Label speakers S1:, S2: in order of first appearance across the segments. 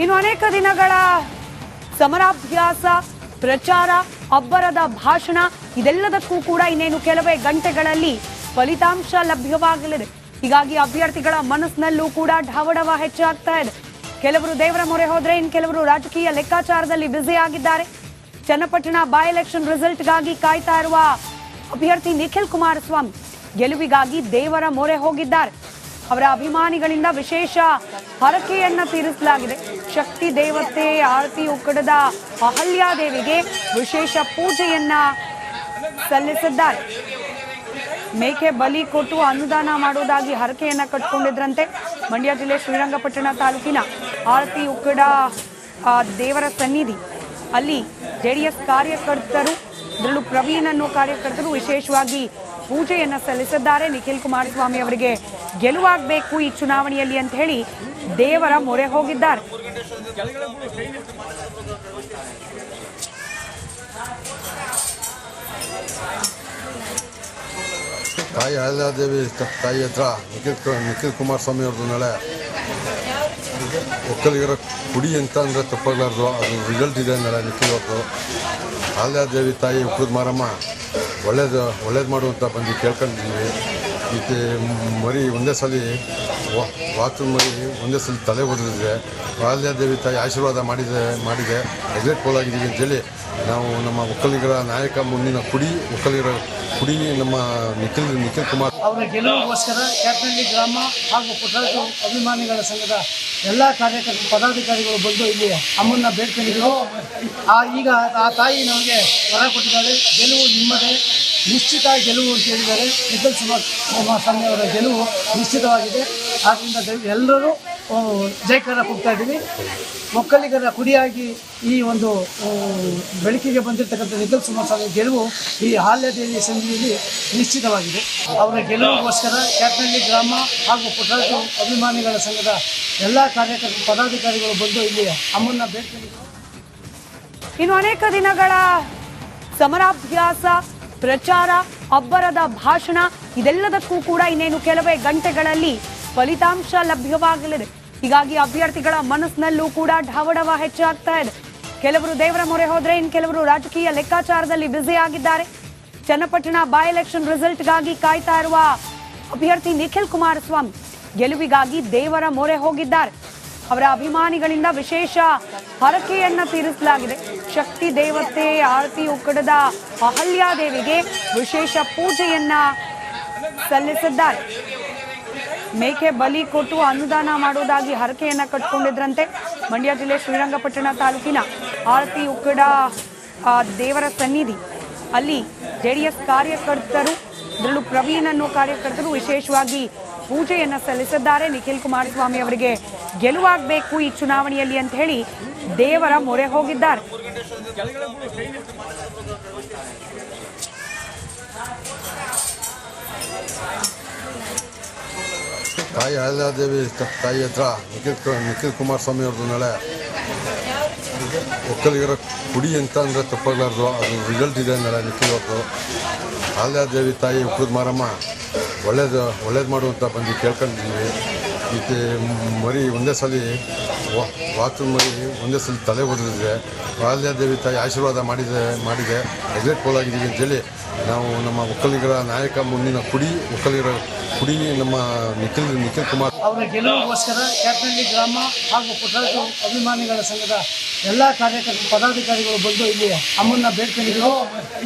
S1: ಇನ್ನು ಅನೇಕ ದಿನಗಳ ಸಮರಾಭ್ಯಾಸ, ಪ್ರಚಾರ, ಅಬ್ಬರದ ಭಾಷಣ ಇದೆಲ್ಲದಕ್ಕೂ ಕೂಡ ಇನ್ನೇನು ಕೆಲವೇ ಗಂಟೆಗಳಲ್ಲಿ ಫಲಿತಾಂಶ ಲಭ್ಯವಾಗಲಿದೆ. ಹೀಗಾಗಿ ಅಭ್ಯರ್ಥಿಗಳ ಮನಸ್ಸಿನಲ್ಲೂ ಕೂಡ ಢವಢವ ಹೆಚ್ಚಾಗ್ತಾ ಇದೆ. ಕೆಲವರು ದೇವರ ಮೊರೆ ಹೋದ್ರೆ, ಇನ್ನು ಕೆಲವರು ರಾಜಕೀಯ ಲೆಕ್ಕಾಚಾರದಲ್ಲಿ ಬ್ಯುಸಿ ಆಗಿದ್ದಾರೆ. ಚನ್ನಪಟ್ಟಣ ಬೈ ಎಲೆಕ್ಷನ್ ರಿಸಲ್ಟ್ಗಾಗಿ ಕಾಯ್ತಾ ಇರುವ ಅಭ್ಯರ್ಥಿ ನಿಖಿಲ್ ಕುಮಾರಸ್ವಾಮಿ ಗೆಲುವಿಗಾಗಿ ದೇವರ ಮೊರೆ ಹೋಗಿದ್ದಾರೆ. ಅವರ ಅಭಿಮಾನಿಗಳಿಂದ ವಿಶೇಷ ಹರಕೆಯನ್ನ ತೀರಿಸಲಾಗಿದೆ. ಶಕ್ತಿ ದೇವತೆ ಆರತಿ ಉಕ್ಕಡದ ಅಹಲ್ಯಾದೇವಿಗೆ ವಿಶೇಷ ಪೂಜೆಯನ್ನ ಸಲ್ಲಿಸಿದ್ದಾರೆ. ಮೇಕೆ ಬಲಿ ಕೊಟ್ಟು ಅನುದಾನ ಮಾಡುವುದಾಗಿ ಹರಕೆಯನ್ನ ಕಟ್ಟಿಕೊಂಡಿದ್ರಂತೆ. ಮಂಡ್ಯ ಜಿಲ್ಲೆ ಶ್ರೀರಂಗಪಟ್ಟಣ ತಾಲೂಕಿನ ಆರತಿ ಉಕ್ಕಡ ದೇವರ ಸನ್ನಿಧಿ ಅಲ್ಲಿ ಜೆಡಿಎಸ್ ಕಾರ್ಯಕರ್ತರು, ಅದರಲ್ಲೂ ಪ್ರವೀಣ್ ಅನ್ನೋ ಕಾರ್ಯಕರ್ತರು ವಿಶೇಷವಾಗಿ ಪೂಜೆಯನ್ನ ಸಲ್ಲಿಸಿದ್ದಾರೆ. ನಿಖಿಲ್ ಕುಮಾರಸ್ವಾಮಿ ಅವರಿಗೆ ಗೆಲುವಾಗಬೇಕು ಈ ಚುನಾವಣೆಯಲ್ಲಿ ಅಂತ ಹೇಳಿ ದೇವರ ಮೊರೆ ಹೋಗಿದ್ದಾರೆ.
S2: ತಾಯಿ ಅಹಲ್ಯಾದೇವಿ ತಾಯಿ ಹತ್ರ ನಿಖಿಲ್ ಕುಮಾರಸ್ವಾಮಿ ಅವ್ರದ್ದು ನಾಳೆ ಒಕ್ಕಲಿಗರ ಕುಡಿ ಅಂತ ಅಂದರೆ ತಪ್ಪಾಗಲಾರ್ದು ಅದು ರಿಸಲ್ಟ್ ಇದೆ ನಾಳೆ ನಿಖಿಲ್ ಅವ್ರದ್ದು. ಅಹಲ್ಯಾದೇವಿ ತಾಯಿ ಉಕ್ಕದ ಮಾರಮ್ಮ ಒಳ್ಳೇದು ಮಾಡುವಂತ ಬಂದು ಕೇಳ್ಕೊಂಡಿದ್ದೀವಿ. ಈಕೆ ಮರಿ ಒಂದೇ ಸಲ ವಾತು ಮರಿ ಒಂದೇ ಸಲ ತಲೆ ಹೊಡೆದಿದೆ. ಅಹಲ್ಯಾದೇವಿ ತಾಯಿ ಆಶೀರ್ವಾದ ಮಾಡಿದೆ ಎಕ್ಸಿಟ್ ಪೋಲ್ ಆಗಿದ್ದೀವಿ ಅಂತೇಳಿ ನಾವು ನಮ್ಮ ಒಕ್ಕಲಿಗರ ನಾಯಕ, ಮುಂದಿನ ಒಕ್ಕಲಿಗರ ಕುಡಿ ನಮ್ಮ ನಿಖಿಲ್ ಕುಮಾರ್
S3: ಅವರ ಗೆಲುವಿಗೋಸ್ಕರ ಕ್ಯಾಪ್ನಳ್ಳಿ ಗ್ರಾಮ ಹಾಗೂ ಪುಟ್ಟರಾಜು ಅಭಿಮಾನಿಗಳ ಸಂಘದ ಎಲ್ಲ ಕಾರ್ಯಕರ್ತರು, ಪದಾಧಿಕಾರಿಗಳು ಬಂದು ಇಲ್ಲಿ ಅಮ್ಮನ್ನ ಬೇಡ್ಕೊಂಡಿದ್ರು. ಈಗ ಆ ತಾಯಿ ನಮಗೆ ವರ ಕೊಟ್ಟಿದ್ದಾರೆ. ಗೆಲುವು ನಿಮ್ಮದೇ, ನಿಶ್ಚಿತ ಗೆಲುವು ಅಂತ ಹೇಳಿದ್ದಾರೆ. ನಿಖಿಲ್ ಕುಮಾರಸ್ವಾಮಿ ಅವರ ಗೆಲುವು ನಿಶ್ಚಿತವಾಗಿದೆ. ಆದ್ದರಿಂದ ಎಲ್ಲರೂ ಜಯಕಾರ ಕೊಡ್ತಾ ಇದ್ದೀವಿ. ಒಕ್ಕಲಿಗರ ಕುಡಿಯಾಗಿ ಈ ಒಂದು ಬೆಳಕಿಗೆ ಬಂದಿರತಕ್ಕಂಥ ನಿಖಿಲ್ ಕುಮಾರಸ್ವಾಮಿ ಗೆಲುವು ಈ ಅಹಲ್ಯಾದೇವಿ ಸನ್ನಿಧಿಯಲ್ಲಿ ನಿಶ್ಚಿತವಾಗಿದೆ. ಅವರ ಗೆಲುವಿಗೋಸ್ಕರ ಕ್ಯಾಪ್ನಳ್ಳಿ ಗ್ರಾಮ ಹಾಗೂ ಪುಟ್ಟರಾಜು ಅಭಿಮಾನಿಗಳ ಸಂಘದ ಎಲ್ಲ ಕಾರ್ಯಕರ್ತರು, ಪದಾಧಿಕಾರಿಗಳು ಬಂದು ಇಲ್ಲಿ ಅಮ್ಮನ್ನ ಬೇಡ್ಕೊಂಡಿದ್ದಾರೆ.
S1: ಇನ್ನು ಅನೇಕ ದಿನಗಳ ಸಮರಾಭ್ಯಾಸ, ಪ್ರಚಾರ, ಅಬ್ಬರದ ಭಾಷಣ ಇದೆಲ್ಲದಕ್ಕೂ ಕೂಡ ಇನ್ನೇನು ಕೆಲವೇ ಗಂಟೆಗಳಲ್ಲಿ ಫಲಿತಾಂಶ ಲಭ್ಯವಾಗಲಿದೆ. ಹೀಗಾಗಿ ಅಭ್ಯರ್ಥಿಗಳ ಮನಸ್ಸಿನಲ್ಲೂ ಕೂಡ ಢವಢವ ಹೆಚ್ಚಾಗ್ತಾ ಇದೆ. ಕೆಲವರು ದೇವರ ಮೊರೆ ಹೋದ್ರೆ, ಇನ್ನು ಕೆಲವರು ರಾಜಕೀಯ ಲೆಕ್ಕಾಚಾರದಲ್ಲಿ ಬ್ಯುಸಿ ಆಗಿದ್ದಾರೆ. ಚನ್ನಪಟ್ಟಣ ಬೈ ಎಲೆಕ್ಷನ್ ರಿಸಲ್ಟ್ಗಾಗಿ ಕಾಯ್ತಾ ಇರುವ ಅಭ್ಯರ್ಥಿ ನಿಖಿಲ್ ಕುಮಾರಸ್ವಾಮಿ ಗೆಲುವಿಗಾಗಿ ದೇವರ ಮೊರೆ ಹೋಗಿದ್ದಾರೆ. ಅವರ ಅಭಿಮಾನಿಗಳಿಂದ ವಿಶೇಷ ಹರಕೆಯನ್ನ ತೀರಿಸಲಾಗಿದೆ. ಶಕ್ತಿ ದೇವತೆ ಆರತಿ ಉಕ್ಕಡದ ಅಹಲ್ಯಾದೇವಿಗೆ ವಿಶೇಷ ಪೂಜೆಯನ್ನ ಸಲ್ಲಿಸಿದ್ದಾರೆ. ಮೇಕೆ ಬಲಿ ಕೊಟ್ಟು ಅನುದಾನ ಮಾಡುವುದಾಗಿ ಹರಕೆಯನ್ನ ಕಟ್ಟಿಕೊಂಡಿದ್ರಂತೆ. ಮಂಡ್ಯ ಜಿಲ್ಲೆ ಶ್ರೀರಂಗಪಟ್ಟಣ ತಾಲೂಕಿನ ಆರತಿ ಉಕ್ಕಡ ದೇವರ ಸನ್ನಿಧಿ ಅಲ್ಲಿ ಜೆಡಿಎಸ್ ಕಾರ್ಯಕರ್ತರು, ಅದರಲ್ಲೂ ಪ್ರವೀಣ್ ಅನ್ನೋ ಕಾರ್ಯಕರ್ತರು ವಿಶೇಷವಾಗಿ ಪೂಜೆಯನ್ನ ಸಲ್ಲಿಸಿದ್ದಾರೆ. ನಿಖಿಲ್ ಕುಮಾರಸ್ವಾಮಿ ಅವರಿಗೆ ಗೆಲುವಾಗಬೇಕು ಈ ಚುನಾವಣೆಯಲ್ಲಿ ಅಂತ ಹೇಳಿ ದೇವರ ಮೊರೆ ಹೋಗಿದ್ದಾರೆ.
S2: ತಾಯಿ ಅಹಲ್ಯಾದೇವಿ ತಾಯಿ ಹತ್ರ ನಿಖಿಲ್ ಕುಮಾರಸ್ವಾಮಿ ಅವ್ರದ್ದು ನಾಳೆ ಒಕ್ಕಲಿಗರ ಕುಡಿ ಅಂತ ಅಂದರೆ ತಪ್ಪಾಗಲಾರ್ದು ಅದು ರಿಸಲ್ಟ್ ಇದೆ ನಾಳೆ ನಿಖಿಲ್ ಅವ್ರದ್ದು. ಅಹಲ್ಯಾದೇವಿ ತಾಯಿ ಉಕ್ಕದ ಮಾರಮ್ಮ ಒಳ್ಳೇದು ಮಾಡುವಂತ ಬಂದು ಕೇಳ್ಕೊಂಡಿದ್ದೀವಿ. ಈಕೆ ಮರಿ ಒಂದೇ ಸಲ ವಾತು ಮರಿ ಒಂದೇ ಸಲ ತಲೆ ಹೊಡೆದಿದೆ. ಅಹಲ್ಯಾದೇವಿ ತಾಯಿ ಆಶೀರ್ವಾದ ಮಾಡಿದೆ ಎಕ್ಸಿಟ್ ಪೋಲ್ ಆಗಿದ್ದೀವಿ ಅಂತೇಳಿ ನಾವು ನಮ್ಮ ಒಕ್ಕಲಿಗರ ನಾಯಕ, ಮುಂದಿನ ಒಕ್ಕಲಿಗರ ಕುಡಿ ನಮ್ಮ ನಿಖಿಲ್ ಕುಮಾರ್
S3: ಅವರ ಗೆಲುವಿಗೋಸ್ಕರ ಕ್ಯಾಪ್ನಳ್ಳಿ ಗ್ರಾಮ ಹಾಗೂ ಪುಟ್ಟರಾಜು ಅಭಿಮಾನಿಗಳ ಸಂಘದ ಎಲ್ಲ ಕಾರ್ಯಕರ್ತರು, ಪದಾಧಿಕಾರಿಗಳು ಬಂದು ಇಲ್ಲಿ ಅಮ್ಮನ್ನ ಬೇಡ್ಕೊಂಡಿದ್ರು.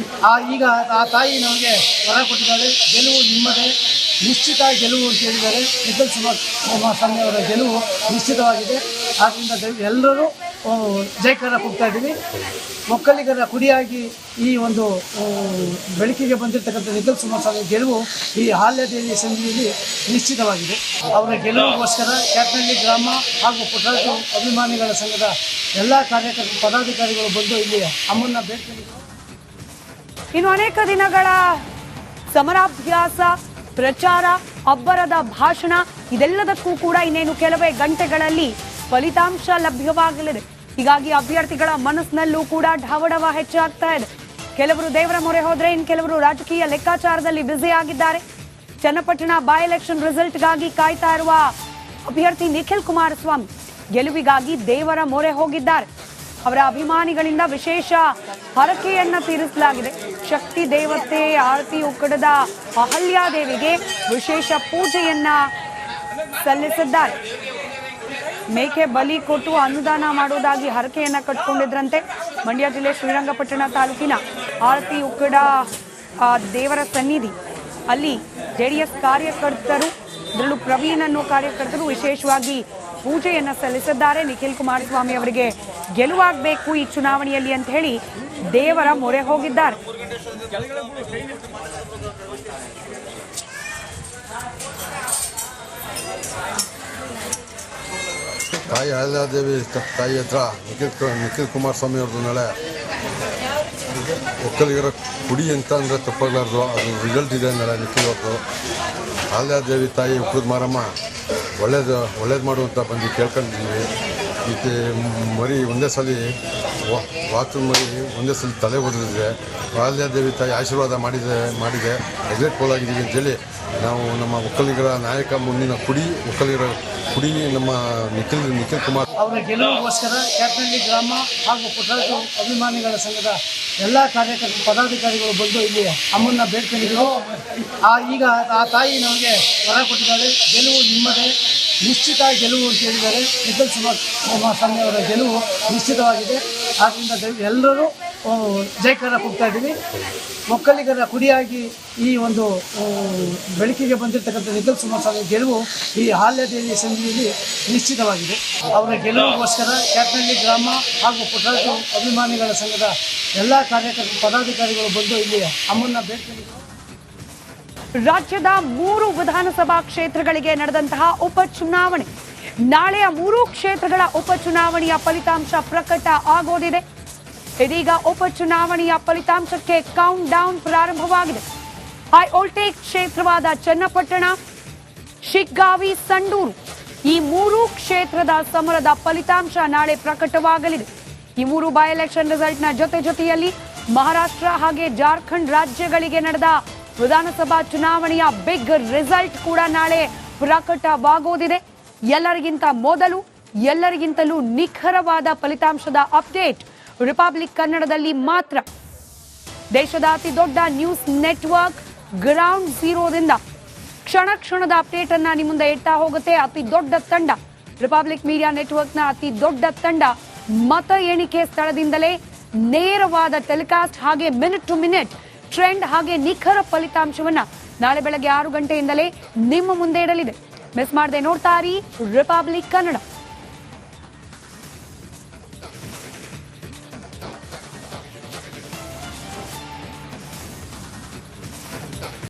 S3: ಈಗ ಆ ತಾಯಿ ನಮಗೆ ವರ ಕೊಟ್ಟಿದ್ದಾರೆ. ಗೆಲುವು ನಿಮ್ಮದೇ, ನಿಶ್ಚಿತ ಗೆಲುವು ಅಂತ ಹೇಳಿದ್ದಾರೆ. ನಿಖಿಲ್ ಕುಮಾರಸ್ವಾಮಿ ಅವರ ಗೆಲುವು ನಿಶ್ಚಿತವಾಗಿದೆ. ಆದ್ದರಿಂದ ಎಲ್ಲರೂ ಜಯಕಾರ ಕೊಡ್ತಾ ಇದ್ದೀವಿ. ಒಕ್ಕಲಿಗರ ಕುಡಿಯಾಗಿ ಈ ಒಂದು ಬೆಳಕಿಗೆ ಬಂದಿರತಕ್ಕಂಥ ನಿಖಿಲ್ ಕುಮಾರಸ್ವಾಮಿ ಗೆಲುವು ಈ ಅಹಲ್ಯಾದೇವಿ ಸನ್ನಿಧಿಯಲ್ಲಿ ನಿಶ್ಚಿತವಾಗಿದೆ. ಅವರ ಗೆಲುವಿಗೋಸ್ಕರ ಕ್ಯಾಪ್ನಳ್ಳಿ ಗ್ರಾಮ ಹಾಗೂ ಪುಟ್ಟರಾಜು ಅಭಿಮಾನಿಗಳ ಸಂಘದ ಎಲ್ಲ ಕಾರ್ಯಕರ್ತರು, ಪದಾಧಿಕಾರಿಗಳು ಬಂದು ಇಲ್ಲಿ ಅಮ್ಮನ್ನ ಬೇಡ್ಕೊಂಡಿದ್ದಾರೆ.
S1: ಇನ್ನು ಅನೇಕ ದಿನಗಳ ಸಮರಾಭ್ಯಾಸ, ಪ್ರಚಾರ, ಅಬ್ಬರದ ಭಾಷಣ ಇದೆಲ್ಲದಕ್ಕೂ ಕೂಡ ಇನ್ನೇನು ಕೆಲವೇ ಗಂಟೆಗಳಲ್ಲಿ ಫಲಿತಾಂಶ ಲಭ್ಯವಾಗಲಿದೆ. ಹೀಗಾಗಿ ಅಭ್ಯರ್ಥಿಗಳ ಮನಸ್ಸಿನಲ್ಲೂ ಕೂಡ ಢವಢವ ಹೆಚ್ಚಾಗ್ತಾ ಇದೆ. ಕೆಲವರು ದೇವರ ಮೊರೆ ಹೋದ್ರೆ, ಇನ್ನು ಕೆಲವರು ರಾಜಕೀಯ ಲೆಕ್ಕಾಚಾರದಲ್ಲಿ ಬ್ಯುಸಿ ಆಗಿದ್ದಾರೆ. ಚನ್ನಪಟ್ಟಣ ಬೈ ಎಲೆಕ್ಷನ್ ರಿಸಲ್ಟ್ಗಾಗಿ ಕಾಯ್ತಾ ಇರುವ ಅಭ್ಯರ್ಥಿ ನಿಖಿಲ್ ಕುಮಾರಸ್ವಾಮಿ ಗೆಲುವಿಗಾಗಿ ದೇವರ ಮೊರೆ ಹೋಗಿದ್ದಾರೆ. ಅವರ ಅಭಿಮಾನಿಗಳಿಂದ ವಿಶೇಷ ಹರಕೆಯನ್ನ ತೀರಿಸಲಾಗಿದೆ. ಶಕ್ತಿ ದೇವತೆ ಆರತಿ ಉಕ್ಕಡದ ಅಹಲ್ಯಾದೇವಿಗೆ ವಿಶೇಷ ಪೂಜೆಯನ್ನ ಸಲ್ಲಿಸಿದ್ದಾರೆ. ಮೇಕೆ ಬಲಿ ಕೊಟ್ಟು ಅನುದಾನ ಮಾಡುವುದಾಗಿ ಹರಕೆಯನ್ನ ಕಟ್ಟಿಕೊಂಡಿದ್ರಂತೆ. ಮಂಡ್ಯ ಜಿಲ್ಲೆ ಶ್ರೀರಂಗಪಟ್ಟಣ ತಾಲೂಕಿನ ಆರತಿ ಉಕ್ಕಡ ದೇವರ ಸನ್ನಿಧಿ ಅಲ್ಲಿ ಜೆಡಿಎಸ್ ಕಾರ್ಯಕರ್ತರು, ಅದರಲ್ಲೂ ಪ್ರವೀಣ್ ಅನ್ನೋ ಕಾರ್ಯಕರ್ತರು ವಿಶೇಷವಾಗಿ ಪೂಜೆಯನ್ನ ಸಲ್ಲಿಸಿದ್ದಾರೆ. ನಿಖಿಲ್ ಕುಮಾರಸ್ವಾಮಿ ಅವರಿಗೆ ಗೆಲುವಾಗಬೇಕು ಈ ಚುನಾವಣೆಯಲ್ಲಿ ಅಂತ ಹೇಳಿ ದೇವರ ಮೊರೆ ಹೋಗಿದ್ದಾರೆ.
S2: ತಾಯಿ ಅಹಲ್ಯಾದೇವಿ ತಾಯಿ ಹತ್ರ ನಿಖಿಲ್ ಕುಮಾರಸ್ವಾಮಿ ಅವ್ರದ್ದು ನಾಳೆ ಒಕ್ಕಲಿಗರ ಕುಡಿ ಅಂತ ಅಂದರೆ ತಪ್ಪಾಗಲಾರ್ದು ಅದು ರಿಸಲ್ಟ್ ಇದೆ ನಾಳೆ ನಿಖಿಲ್ ಅವ್ರದ್ದು. ಅಹಲ್ಯಾದೇವಿ ತಾಯಿ ಉಕ್ಕದ ಮಾರಮ್ಮ ಒಳ್ಳೇದು ಮಾಡುವಂತ ಬಂದು ಕೇಳ್ಕೊಂಡಿದ್ದೀವಿ. ಈಕೆ ಮರಿ ಒಂದೇ ಸಲ ವಾತು ಮರಿ ಒಂದೇ ಸಲ ತಲೆ ಹೊಡೆದಿದೆ. ಅಹಲ್ಯಾದೇವಿ ತಾಯಿ ಆಶೀರ್ವಾದ ಮಾಡಿದೆ ಎಕ್ಸಿಟ್ ಪೋಲ್ ಆಗಿದ್ದೀವಿ ಅಂತೇಳಿ ನಾವು ನಮ್ಮ ಒಕ್ಕಲಿಗರ ನಾಯಕ ಮುಂದಿನ ಒಕ್ಕಲಿಗರ ಕುಡಿ ನಮ್ಮ ನಿಖಿಲ್ ಕುಮಾರ್
S3: ಅವರ ಗೆಲುವಿಗೋಸ್ಕರ ಕ್ಯಾಪ್ನಳ್ಳಿ ಗ್ರಾಮ ಹಾಗೂ ಪುಟ್ಟರಾಜು ಅಭಿಮಾನಿಗಳ ಸಂಘದ ಎಲ್ಲ ಕಾರ್ಯಕರ್ತರು ಪದಾಧಿಕಾರಿಗಳು ಬಂದು ಇಲ್ಲಿ ಅಮ್ಮನ್ನ ಬೇಡ್ಕೊಂಡಿದ್ರು. ಈಗ ಆ ತಾಯಿ ನಮಗೆ ವರ ಕೊಟ್ಟಿದ್ದಾರೆ. ಗೆಲುವು ನಿಮ್ಮದೇ, ನಿಶ್ಚಿತ ಗೆಲುವು ಅಂತ ಹೇಳಿದ್ದಾರೆ. ನಿಖಿಲ್ ಕುಮಾರಸ್ವಾಮಿ ಅವರ ಗೆಲುವು ನಿಶ್ಚಿತವಾಗಿದೆ. ಆದ್ದರಿಂದ ಎಲ್ಲರೂ ಜಯಕಾರ ಕೊಡ್ತಾ ಇದ್ದೀವಿ. ಒಕ್ಕಲಿಗರ ಕುಡಿಯಾಗಿ ಈ ಒಂದು ಬೆಳಕಿಗೆ ಬಂದಿರತಕ್ಕಂಥ ನಿಖಿಲ್ ಕುಮಾರಸ್ವಾಮಿ ಗೆಲುವು ಈ ಅಹಲ್ಯಾದೇವಿ ಸನ್ನಿಧಿಯಲ್ಲಿ ನಿಶ್ಚಿತವಾಗಿದೆ. ಅವರ ಗೆಲುವಿಗೋಸ್ಕರ ಕ್ಯಾಪ್ನಳ್ಳಿ ಗ್ರಾಮ ಹಾಗೂ ಪುಟ್ಟರಾಜು ಅಭಿಮಾನಿಗಳ ಸಂಘದ ಎಲ್ಲ ಕಾರ್ಯಕರ್ತರು ಪದಾಧಿಕಾರಿಗಳು ಬಂದು ಇಲ್ಲಿ ಅಮ್ಮನ್ನ ಬೇಡ್ಕೊಂಡಿದ್ದಾರೆ.
S1: ರಾಜ್ಯದ 3 ವಿಧಾನಸಭಾ ಕ್ಷೇತ್ರಗಳಿಗೆ ನಡೆದಂತಹ ಉಪಚುನಾವಣೆ, ನಾಳೆಯ 3 ಕ್ಷೇತ್ರಗಳ ಉಪಚುನಾವಣೆಯ ಫಲಿತಾಂಶ ಪ್ರಕಟ ಆಗೋದಿದೆ. ಇದೀಗ ಉಪಚುನಾವಣೆಯ ಫಲಿತಾಂಶಕ್ಕೆ ಕೌಂಟ್ ಡೌನ್ ಪ್ರಾರಂಭವಾಗಿದೆ. ಹೈ ವೋಲ್ಟೇಜ್ ಕ್ಷೇತ್ರವಾದ ಚನ್ನಪಟ್ಟಣ, ಶಿಗ್ಗಾವಿ, ಸಂಡೂರು ಈ 3 ಕ್ಷೇತ್ರದ ಸಮರದ ಫಲಿತಾಂಶ ನಾಳೆ ಪ್ರಕಟವಾಗಲಿದೆ. ಈ 3 ಬೈ ಎಲೆಕ್ಷನ್ ರಿಸಲ್ಟ್ನ ಜೊತೆಯಲ್ಲಿ ಮಹಾರಾಷ್ಟ್ರ ಹಾಗೆ ಜಾರ್ಖಂಡ್ ರಾಜ್ಯಗಳಿಗೆ ನಡೆದ ವಿಧಾನಸಭಾ ಚುನಾವಣೆಯ ಬಿಗ್ ರಿಸಲ್ಟ್ ಕೂಡ ನಾಳೆ ಪ್ರಕಟವಾಗೋದಿದೆ. ಎಲ್ಲರಿಗಿಂತ ಮೊದಲು ಎಲ್ಲರಿಗಿಂತಲೂ ನಿಖರವಾದ ಫಲಿತಾಂಶದ ಅಪ್ಡೇಟ್ ರಿಪಬ್ಲಿಕ್ ಕನ್ನಡದಲ್ಲಿ ಮಾತ್ರ. ದೇಶದ ಅತಿ ದೊಡ್ಡ ನ್ಯೂಸ್ ನೆಟ್ವರ್ಕ್ ಗ್ರೌಂಡ್ ಝೀರೋದಿಂದ ಕ್ಷಣದ ಅಪ್ಡೇಟ್ ಅನ್ನ ನಿಮ್ಮ ಮುಂದೆ ಇಡ್ತಾ ಹೋಗುತ್ತೆ. ಅತಿ ದೊಡ್ಡ ತಂಡ ರಿಪಬ್ಲಿಕ್ ಮೀಡಿಯಾ ನೆಟ್ವರ್ಕ್ನ ಅತಿ ದೊಡ್ಡ ತಂಡ ಮತ ಎಣಿಕೆ ಸ್ಥಳದಿಂದಲೇ ನೇರವಾದ ಟೆಲಿಕಾಸ್ಟ್ ಹಾಗೆ ಮಿನಿಟ್ ಟು ಮಿನಿಟ್ ಟ್ರೆಂಡ್ ಹಾಗೆ ನಿಖರ ಫಲಿತಾಂಶವನ್ನ ನಾಳೆ ಬೆಳಗ್ಗೆ 6 ಗಂಟೆಯಿಂದಲೇ ನಿಮ್ಮ ಮುಂದೆ ಇಡಲಿದೆ. ಮಿಸ್ ಮಾಡದೆ ನೋಡ್ತಾ ಇರಿ ರಿಪಬ್ಲಿಕ್ ಕನ್ನಡ.